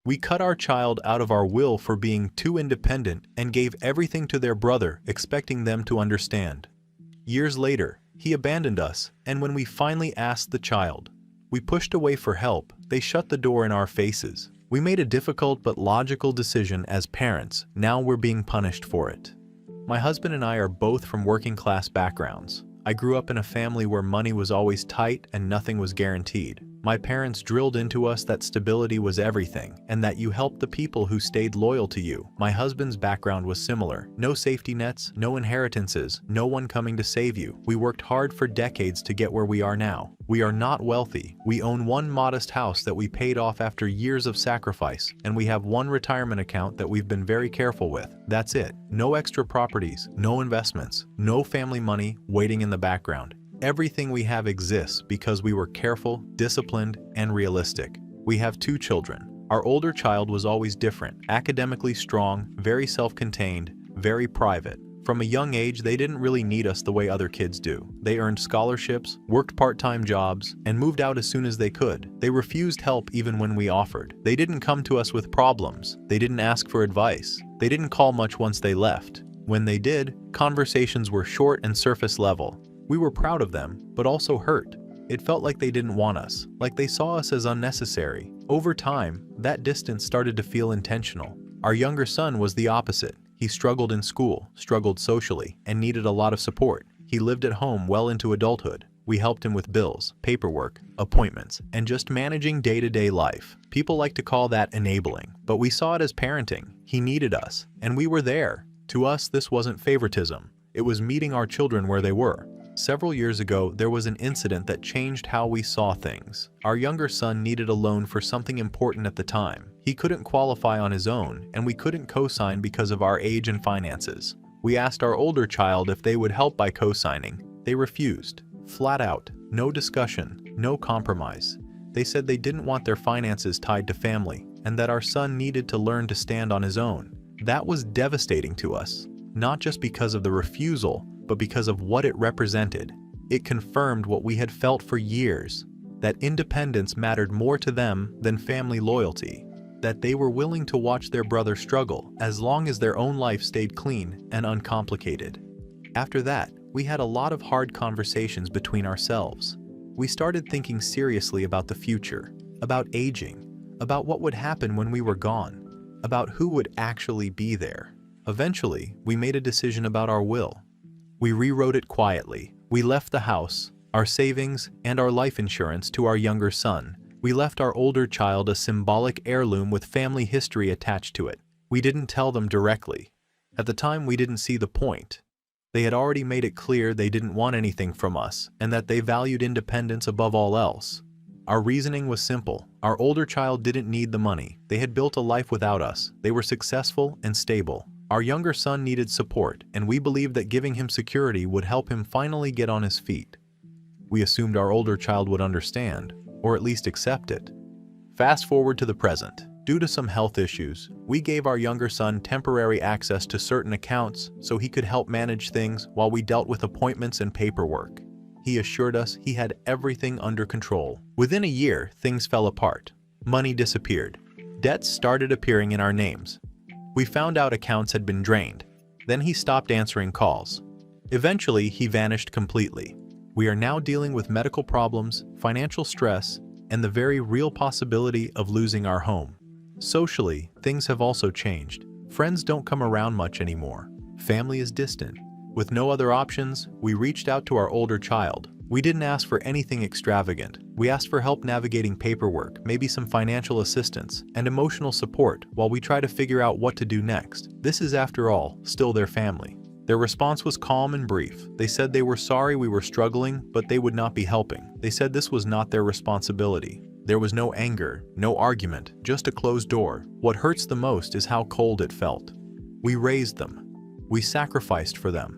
We cut our child out of our will for being too independent and gave everything to their brother, expecting them to understand. Years later, he abandoned us, and when we finally asked the child, we pushed away for help, they shut the door in our faces. We made a difficult but logical decision as parents. Now we're being punished for it. My husband and I are both from working-class backgrounds. I grew up in a family where money was always tight and nothing was guaranteed. My parents drilled into us that stability was everything, and that you helped the people who stayed loyal to you. My husband's background was similar. No safety nets, no inheritances, no one coming to save you. We worked hard for decades to get where we are now. We are not wealthy. We own one modest house that we paid off after years of sacrifice, and we have one retirement account that we've been very careful with. That's it. No extra properties, no investments, no family money waiting in the background. Everything we have exists because we were careful, disciplined, and realistic. We have 2 children. Our older child was always different, academically strong, very self-contained, very private. From a young age, they didn't really need us the way other kids do. They earned scholarships, worked part-time jobs, and moved out as soon as they could. They refused help even when we offered. They didn't come to us with problems. They didn't ask for advice. They didn't call much once they left. When they did, conversations were short and surface level. We were proud of them, but also hurt. It felt like they didn't want us, like they saw us as unnecessary. Over time, that distance started to feel intentional. Our younger son was the opposite. He struggled in school, struggled socially, and needed a lot of support. He lived at home well into adulthood. We helped him with bills, paperwork, appointments, and just managing day-to-day life. People like to call that enabling, but we saw it as parenting. He needed us, and we were there. To us, this wasn't favoritism. It was meeting our children where they were. Several years ago, there was an incident that changed how we saw things. Our younger son needed a loan for something important at the time. He couldn't qualify on his own, and we couldn't co-sign because of our age and finances. We asked our older child if they would help by co-signing. They refused. Flat out. No discussion. No compromise. They said they didn't want their finances tied to family, and that our son needed to learn to stand on his own. That was devastating to us, not just because of the refusal, but because of what it represented. It confirmed what we had felt for years, that independence mattered more to them than family loyalty, that they were willing to watch their brother struggle as long as their own life stayed clean and uncomplicated. After that, we had a lot of hard conversations between ourselves. We started thinking seriously about the future, about aging, about what would happen when we were gone, about who would actually be there. Eventually, we made a decision about our will. We rewrote it quietly. We left the house, our savings, and our life insurance to our younger son. We left our older child a symbolic heirloom with family history attached to it. We didn't tell them directly. At the time, we didn't see the point. They had already made it clear they didn't want anything from us, and that they valued independence above all else. Our reasoning was simple. Our older child didn't need the money. They had built a life without us. They were successful and stable. Our younger son needed support, and we believed that giving him security would help him finally get on his feet. We assumed our older child would understand, or at least accept it. Fast forward to the present. Due to some health issues, we gave our younger son temporary access to certain accounts so he could help manage things while we dealt with appointments and paperwork. He assured us he had everything under control. Within a year, things fell apart. Money disappeared. Debts started appearing in our names. We found out accounts had been drained. Then he stopped answering calls. Eventually, he vanished completely. We are now dealing with medical problems, financial stress, and the very real possibility of losing our home. Socially, things have also changed. Friends don't come around much anymore. Family is distant. With no other options, we reached out to our older child. We didn't ask for anything extravagant. We asked for help navigating paperwork, maybe some financial assistance, and emotional support while we try to figure out what to do next. This is, after all, still their family. Their response was calm and brief. They said they were sorry we were struggling, but they would not be helping. They said this was not their responsibility. There was no anger, no argument, just a closed door. What hurts the most is how cold it felt. We raised them. We sacrificed for them.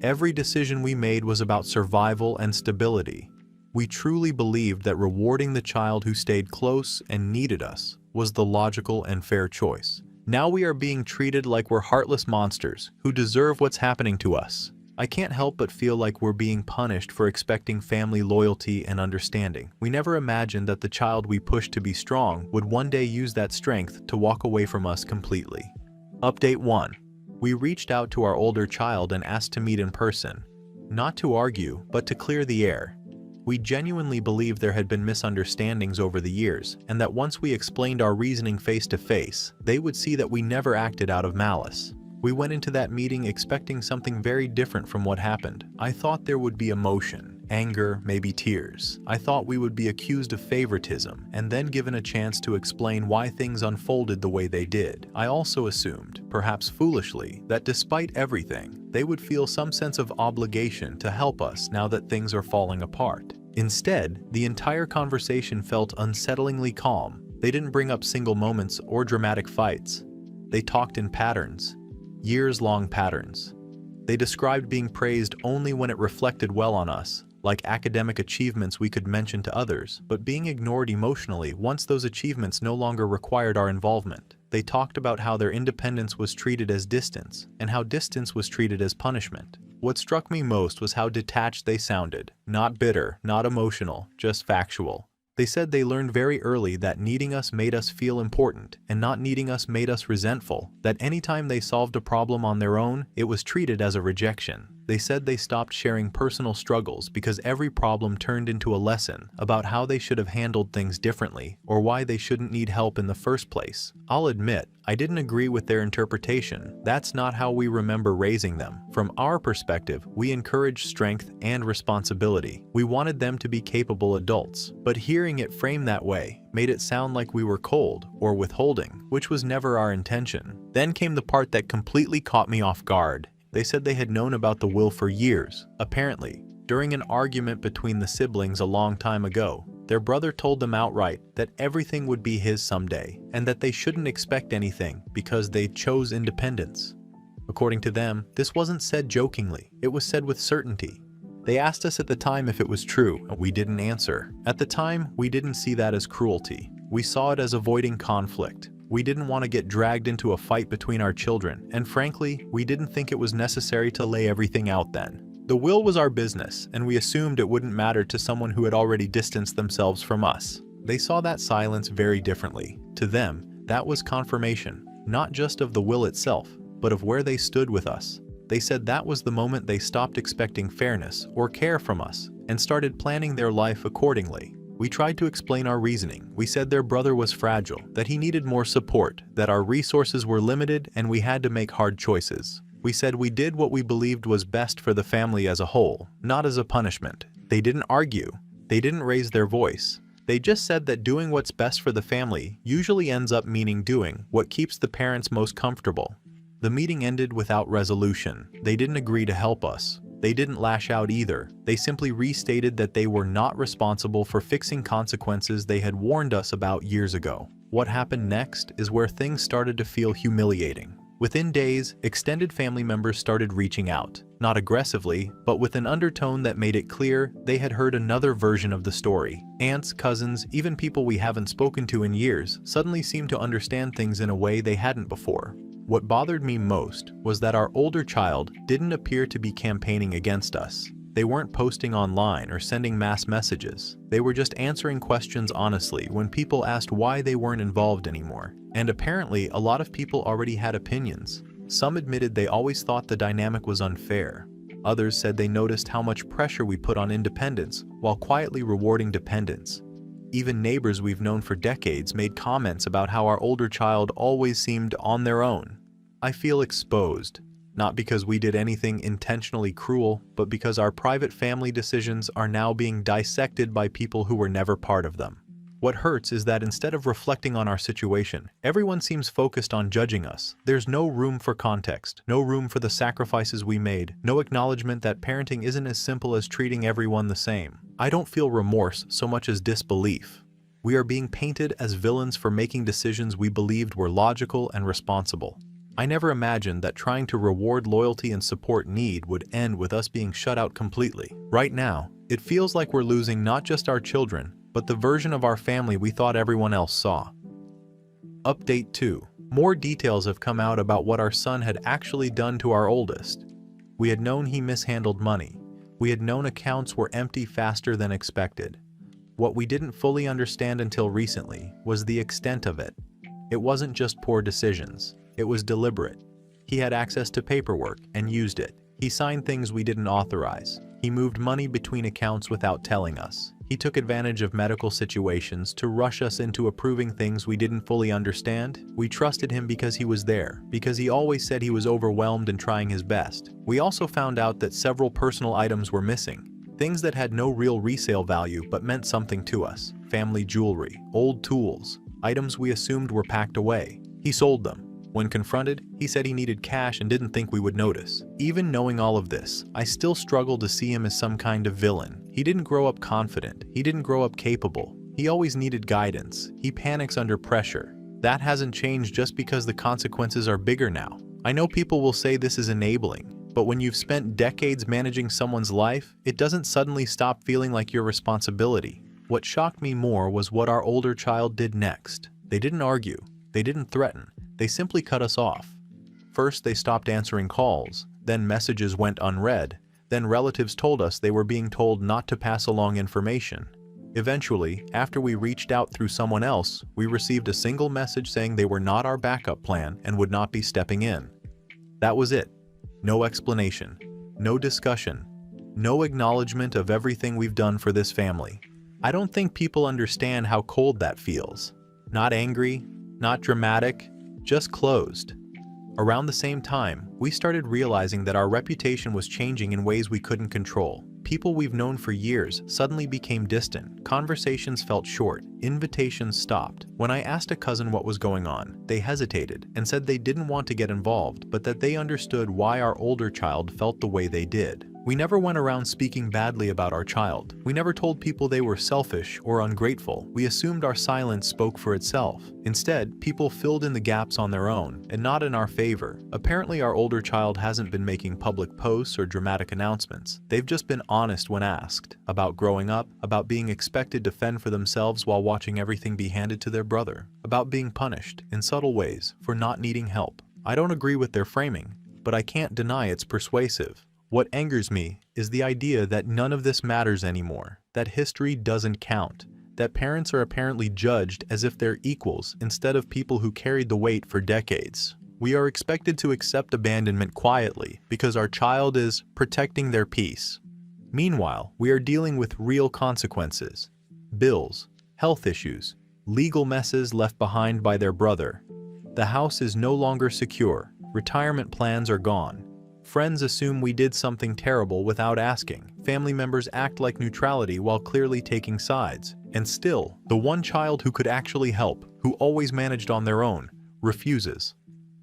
Every decision we made was about survival and stability. We truly believed that rewarding the child who stayed close and needed us was the logical and fair choice. Now we are being treated like we're heartless monsters who deserve what's happening to us. I can't help but feel like we're being punished for expecting family loyalty and understanding. We never imagined that the child we pushed to be strong would one day use that strength to walk away from us completely. Update 1. We reached out to our older child and asked to meet in person. Not to argue, but to clear the air. We genuinely believed there had been misunderstandings over the years, and that once we explained our reasoning face to face, they would see that we never acted out of malice. We went into that meeting expecting something very different from what happened. I thought there would be emotion, anger, maybe tears. I thought we would be accused of favoritism, and then given a chance to explain why things unfolded the way they did. I also assumed, perhaps foolishly, that despite everything, they would feel some sense of obligation to help us now that things are falling apart. Instead, the entire conversation felt unsettlingly calm. They didn't bring up single moments or dramatic fights. They talked in patterns. Years-long patterns. They described being praised only when it reflected well on us, like academic achievements we could mention to others, but being ignored emotionally once those achievements no longer required our involvement. They talked about how their independence was treated as distance, and how distance was treated as punishment. What struck me most was how detached they sounded. Not bitter, not emotional, just factual. They said they learned very early that needing us made us feel important, and not needing us made us resentful, that anytime they solved a problem on their own, it was treated as a rejection. They said they stopped sharing personal struggles because every problem turned into a lesson about how they should have handled things differently or why they shouldn't need help in the first place. I'll admit, I didn't agree with their interpretation. That's not how we remember raising them. From our perspective, we encouraged strength and responsibility. We wanted them to be capable adults, but hearing it framed that way made it sound like we were cold or withholding, which was never our intention. Then came the part that completely caught me off guard. They said they had known about the will for years. Apparently, during an argument between the siblings a long time ago, their brother told them outright that everything would be his someday, and that they shouldn't expect anything because they chose independence. According to them, this wasn't said jokingly, it was said with certainty. They asked us at the time if it was true, and we didn't answer. At the time, we didn't see that as cruelty. We saw it as avoiding conflict. We didn't want to get dragged into a fight between our children, and frankly, we didn't think it was necessary to lay everything out then. The will was our business, and we assumed it wouldn't matter to someone who had already distanced themselves from us. They saw that silence very differently. To them, that was confirmation, not just of the will itself, but of where they stood with us. They said that was the moment they stopped expecting fairness or care from us, and started planning their life accordingly. We tried to explain our reasoning. We said their brother was fragile, that he needed more support, that our resources were limited, and we had to make hard choices. We said we did what we believed was best for the family as a whole, not as a punishment. They didn't argue. They didn't raise their voice. They just said that doing what's best for the family usually ends up meaning doing what keeps the parents most comfortable. The meeting ended without resolution. They didn't agree to help us. They didn't lash out either. They simply restated that they were not responsible for fixing consequences they had warned us about years ago. What happened next is where things started to feel humiliating. Within days, extended family members started reaching out, not aggressively, but with an undertone that made it clear they had heard another version of the story. Aunts, cousins, even people we haven't spoken to in years suddenly seemed to understand things in a way they hadn't before. What bothered me most was that our older child didn't appear to be campaigning against us. They weren't posting online or sending mass messages. They were just answering questions honestly when people asked why they weren't involved anymore. And apparently, a lot of people already had opinions. Some admitted they always thought the dynamic was unfair. Others said they noticed how much pressure we put on independence while quietly rewarding dependence. Even neighbors we've known for decades made comments about how our older child always seemed on their own. I feel exposed, not because we did anything intentionally cruel, but because our private family decisions are now being dissected by people who were never part of them. What hurts is that instead of reflecting on our situation, everyone seems focused on judging us. There's no room for context, no room for the sacrifices we made, no acknowledgement that parenting isn't as simple as treating everyone the same. I don't feel remorse so much as disbelief. We are being painted as villains for making decisions we believed were logical and responsible. I never imagined that trying to reward loyalty and support need would end with us being shut out completely. Right now, it feels like we're losing not just our children, but the version of our family we thought everyone else saw. Update 2. More details have come out about what our son had actually done to our oldest. We had known he mishandled money. We had known accounts were empty faster than expected. What we didn't fully understand until recently was the extent of it. It wasn't just poor decisions. It was deliberate. He had access to paperwork and used it. He signed things we didn't authorize. He moved money between accounts without telling us. He took advantage of medical situations to rush us into approving things we didn't fully understand. We trusted him because he was there, because he always said he was overwhelmed and trying his best. We also found out that several personal items were missing. Things that had no real resale value but meant something to us. Family jewelry, old tools, items we assumed were packed away. He sold them. When confronted, he said he needed cash and didn't think we would notice. Even knowing all of this, I still struggle to see him as some kind of villain. He didn't grow up confident. He didn't grow up capable. He always needed guidance. He panics under pressure. That hasn't changed just because the consequences are bigger now. I know people will say this is enabling, but when you've spent decades managing someone's life, it doesn't suddenly stop feeling like your responsibility. What shocked me more was what our older child did next. They didn't argue. They didn't threaten. They simply cut us off. First, they stopped answering calls. Then messages went unread. Then relatives told us they were being told not to pass along information. Eventually, after we reached out through someone else, we received a single message saying they were not our backup plan and would not be stepping in. That was it. No explanation. No discussion. No acknowledgement of everything we've done for this family. I don't think people understand how cold that feels. Not angry, not dramatic, just closed. Around the same time, we started realizing that our reputation was changing in ways we couldn't control. People we've known for years suddenly became distant. Conversations felt short. Invitations stopped. When I asked a cousin what was going on, they hesitated and said they didn't want to get involved, but that they understood why our older child felt the way they did. We never went around speaking badly about our child. We never told people they were selfish or ungrateful. We assumed our silence spoke for itself. Instead, people filled in the gaps on their own, and not in our favor. Apparently, our older child hasn't been making public posts or dramatic announcements. They've just been honest when asked, about growing up, about being expected to fend for themselves while watching everything be handed to their brother, about being punished, in subtle ways, for not needing help. I don't agree with their framing, but I can't deny it's persuasive. What angers me is the idea that none of this matters anymore, that history doesn't count, that parents are apparently judged as if they're equals instead of people who carried the weight for decades. We are expected to accept abandonment quietly because our child is protecting their peace. Meanwhile, we are dealing with real consequences: bills, health issues, legal messes left behind by their brother. The house is no longer secure. Retirement plans are gone. Friends assume we did something terrible without asking. Family members act like neutrality while clearly taking sides. And still, the one child who could actually help, who always managed on their own, refuses.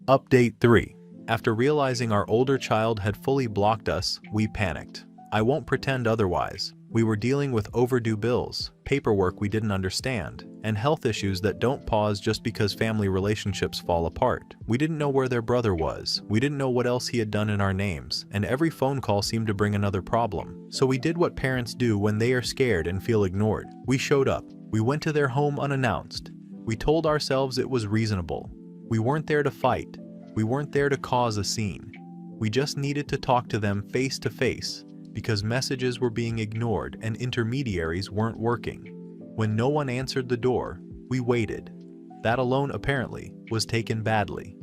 Update 3. After realizing our older child had fully blocked us, we panicked. I won't pretend otherwise. We were dealing with overdue bills, paperwork we didn't understand, and health issues that don't pause just because family relationships fall apart. We didn't know where their brother was. We didn't know what else he had done in our names, and every phone call seemed to bring another problem. So we did what parents do when they are scared and feel ignored. We showed up. We went to their home unannounced. We told ourselves it was reasonable. We weren't there to fight. We weren't there to cause a scene. We just needed to talk to them face to face, because messages were being ignored and intermediaries weren't working. When no one answered the door, we waited. That alone, apparently, was taken badly.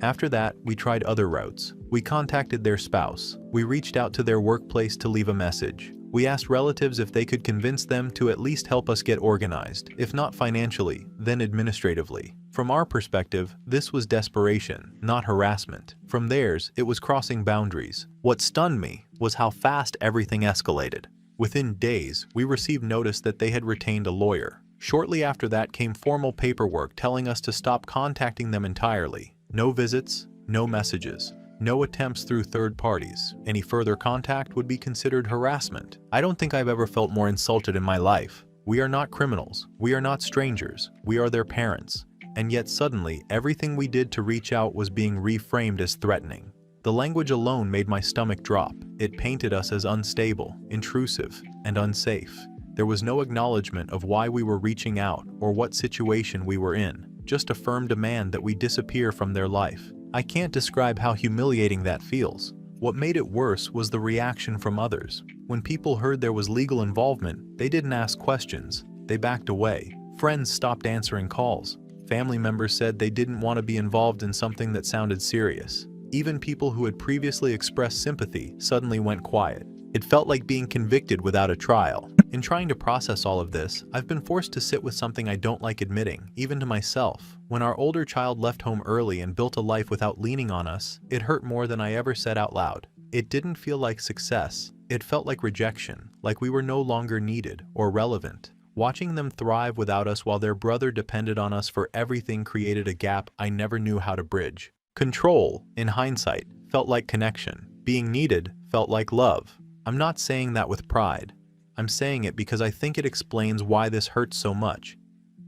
After that, we tried other routes. We contacted their spouse. We reached out to their workplace to leave a message. We asked relatives if they could convince them to at least help us get organized, if not financially, then administratively. From our perspective, this was desperation, not harassment. From theirs, it was crossing boundaries. What stunned me was how fast everything escalated. Within days, we received notice that they had retained a lawyer. Shortly after that came formal paperwork telling us to stop contacting them entirely. No visits, no messages, no attempts through third parties. Any further contact would be considered harassment. I don't think I've ever felt more insulted in my life. We are not criminals. We are not strangers. We are their parents. And yet suddenly, everything we did to reach out was being reframed as threatening. The language alone made my stomach drop. It painted us as unstable, intrusive, and unsafe. There was no acknowledgement of why we were reaching out or what situation we were in, just a firm demand that we disappear from their life. I can't describe how humiliating that feels. What made it worse was the reaction from others. When people heard there was legal involvement, they didn't ask questions. They backed away. Friends stopped answering calls. Family members said they didn't want to be involved in something that sounded serious. Even people who had previously expressed sympathy suddenly went quiet. It felt like being convicted without a trial. In trying to process all of this, I've been forced to sit with something I don't like admitting, even to myself. When our older child left home early and built a life without leaning on us, it hurt more than I ever said out loud. It didn't feel like success. It felt like rejection, like we were no longer needed or relevant. Watching them thrive without us while their brother depended on us for everything created a gap I never knew how to bridge. Control, in hindsight, felt like connection. Being needed felt like love. I'm not saying that with pride. I'm saying it because I think it explains why this hurts so much.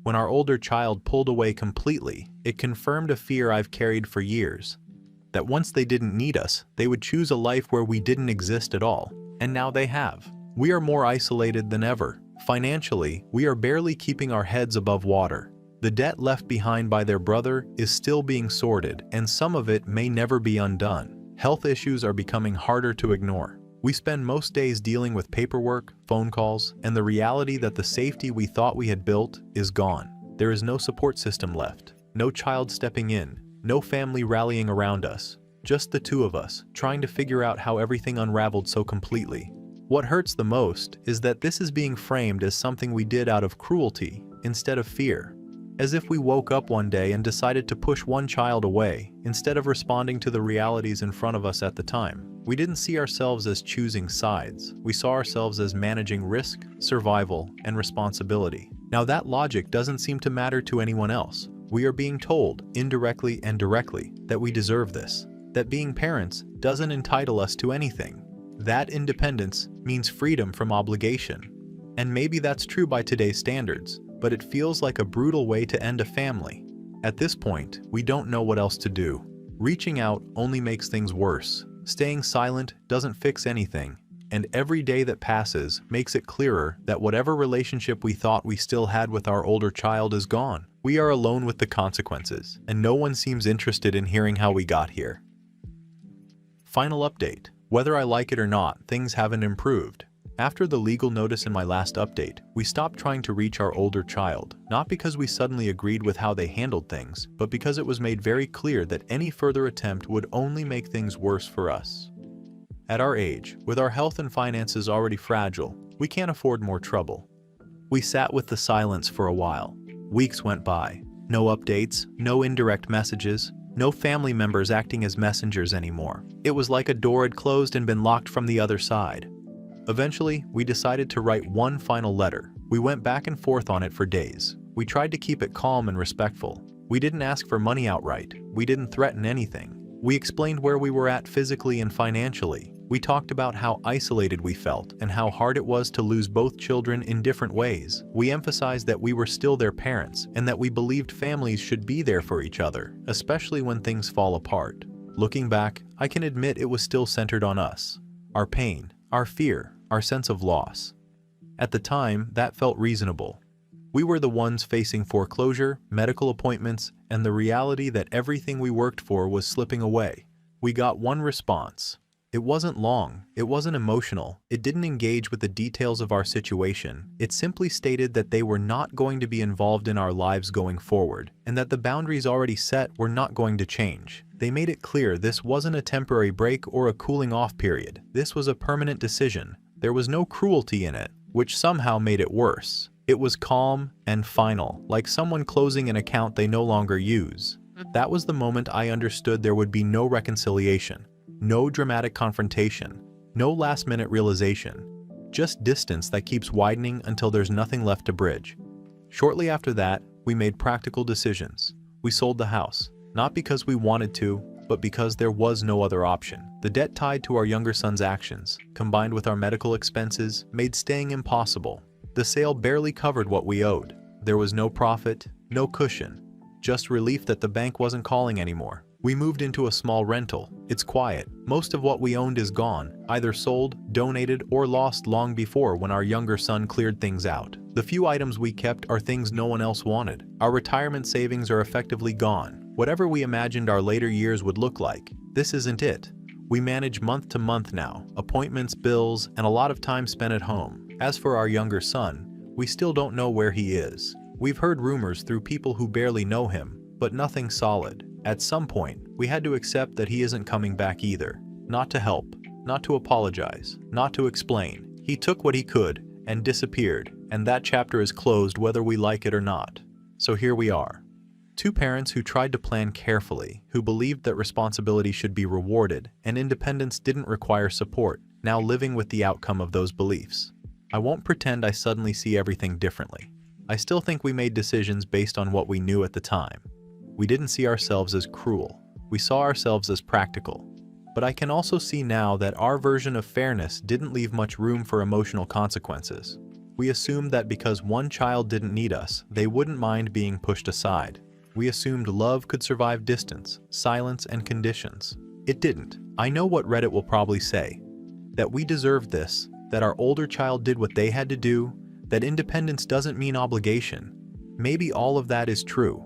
When our older child pulled away completely, it confirmed a fear I've carried for years. That once they didn't need us, they would choose a life where we didn't exist at all. And now they have. We are more isolated than ever. Financially, we are barely keeping our heads above water. The debt left behind by their brother is still being sorted, and some of it may never be undone. Health issues are becoming harder to ignore. We spend most days dealing with paperwork, phone calls, and the reality that the safety we thought we had built is gone. There is no support system left, no child stepping in, no family rallying around us, just the two of us, trying to figure out how everything unraveled so completely. What hurts the most is that this is being framed as something we did out of cruelty instead of fear. As if we woke up one day and decided to push one child away, instead of responding to the realities in front of us at the time. We didn't see ourselves as choosing sides. We saw ourselves as managing risk, survival, and responsibility. Now that logic doesn't seem to matter to anyone else. We are being told, indirectly and directly, that we deserve this. That being parents doesn't entitle us to anything. That independence means freedom from obligation. And maybe that's true by today's standards, but it feels like a brutal way to end a family. At this point, we don't know what else to do. Reaching out only makes things worse. Staying silent doesn't fix anything, and every day that passes makes it clearer that whatever relationship we thought we still had with our older child is gone. We are alone with the consequences, and no one seems interested in hearing how we got here. Final update. Whether I like it or not, things haven't improved. After the legal notice in my last update, we stopped trying to reach our older child, not because we suddenly agreed with how they handled things, but because it was made very clear that any further attempt would only make things worse for us. At our age, with our health and finances already fragile, we can't afford more trouble. We sat with the silence for a while. Weeks went by. No updates, no indirect messages, no family members acting as messengers anymore. It was like a door had closed and been locked from the other side. Eventually, we decided to write one final letter. We went back and forth on it for days. We tried to keep it calm and respectful. We didn't ask for money outright. We didn't threaten anything. We explained where we were at physically and financially. We talked about how isolated we felt and how hard it was to lose both children in different ways. We emphasized that we were still their parents and that we believed families should be there for each other, especially when things fall apart. Looking back, I can admit it was still centered on us. Our pain, our fear, our sense of loss. At the time, that felt reasonable. We were the ones facing foreclosure, medical appointments, and the reality that everything we worked for was slipping away. We got one response. It wasn't long, it wasn't emotional, it didn't engage with the details of our situation. It simply stated that they were not going to be involved in our lives going forward, and that the boundaries already set were not going to change. They made it clear this wasn't a temporary break or a cooling off period. This was a permanent decision. There was no cruelty in it, which somehow made it worse. It was calm and final, like someone closing an account they no longer use. That was the moment I understood there would be no reconciliation, no dramatic confrontation, no last-minute realization, just distance that keeps widening until there's nothing left to bridge. Shortly after that, we made practical decisions. We sold the house, not because we wanted to, but because there was no other option. The debt tied to our younger son's actions, combined with our medical expenses, made staying impossible. The sale barely covered what we owed. There was no profit, no cushion, just relief that the bank wasn't calling anymore. We moved into a small rental. It's quiet. Most of what we owned is gone, either sold, donated, or lost long before when our younger son cleared things out. The few items we kept are things no one else wanted. Our retirement savings are effectively gone. Whatever we imagined our later years would look like, this isn't it. We manage month to month now, appointments, bills, and a lot of time spent at home. As for our younger son, we still don't know where he is. We've heard rumors through people who barely know him, but nothing solid. At some point, we had to accept that he isn't coming back either. Not to help, not to apologize, not to explain. He took what he could and disappeared, and that chapter is closed whether we like it or not. So here we are. Two parents who tried to plan carefully, who believed that responsibility should be rewarded and independence didn't require support, now living with the outcome of those beliefs. I won't pretend I suddenly see everything differently. I still think we made decisions based on what we knew at the time. We didn't see ourselves as cruel. We saw ourselves as practical. But I can also see now that our version of fairness didn't leave much room for emotional consequences. We assumed that because one child didn't need us, they wouldn't mind being pushed aside. We assumed love could survive distance, silence, and conditions. It didn't. I know what Reddit will probably say. That we deserved this, that our older child did what they had to do, that independence doesn't mean obligation. Maybe all of that is true,